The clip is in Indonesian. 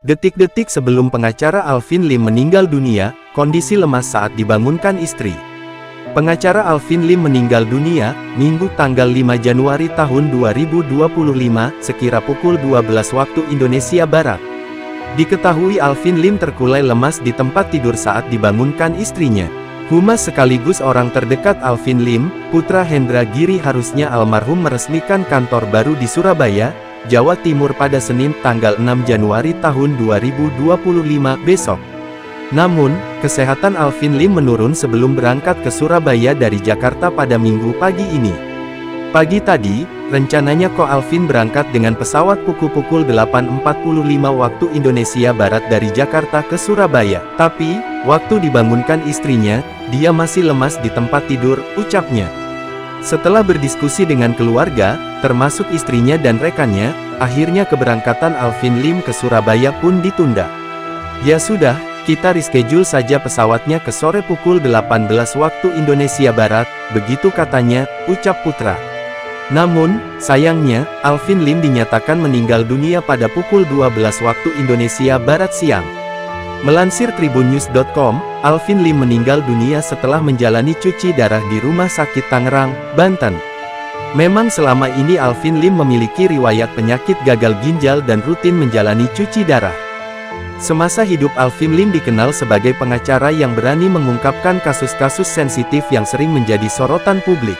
Detik-detik sebelum pengacara Alvin Lim meninggal dunia, kondisi lemas saat dibangunkan istri. Pengacara Alvin Lim meninggal dunia, Minggu tanggal 5 Januari tahun 2025, sekira pukul 12 waktu Indonesia Barat. Diketahui Alvin Lim terkulai lemas di tempat tidur saat dibangunkan istrinya. Humas sekaligus orang terdekat Alvin Lim, putra Hendra Giri harusnya almarhum meresmikan kantor baru di Surabaya, Jawa Timur pada Senin tanggal 6 Januari tahun 2025 besok. Namun, kesehatan Alvin Lim menurun sebelum berangkat ke Surabaya dari Jakarta pada Minggu pagi ini. Pagi tadi, rencananya Ko Alvin berangkat dengan pesawat pukul 8.45 waktu Indonesia Barat dari Jakarta ke Surabaya. Tapi, waktu dibangunkan istrinya, dia masih lemas di tempat tidur, ucapnya. Setelah berdiskusi dengan keluarga, termasuk istrinya dan rekannya, akhirnya keberangkatan Alvin Lim ke Surabaya pun ditunda. Ya sudah, kita reschedule saja pesawatnya ke sore pukul 18 waktu Indonesia Barat, begitu katanya, ucap putra. Namun, sayangnya, Alvin Lim dinyatakan meninggal dunia pada pukul 12 waktu Indonesia Barat siang. Melansir tribunnews.com, Alvin Lim meninggal dunia setelah menjalani cuci darah di Rumah Sakit Tangerang, Banten. Memang selama ini Alvin Lim memiliki riwayat penyakit gagal ginjal dan rutin menjalani cuci darah. Semasa hidup Alvin Lim dikenal sebagai pengacara yang berani mengungkapkan kasus-kasus sensitif yang sering menjadi sorotan publik.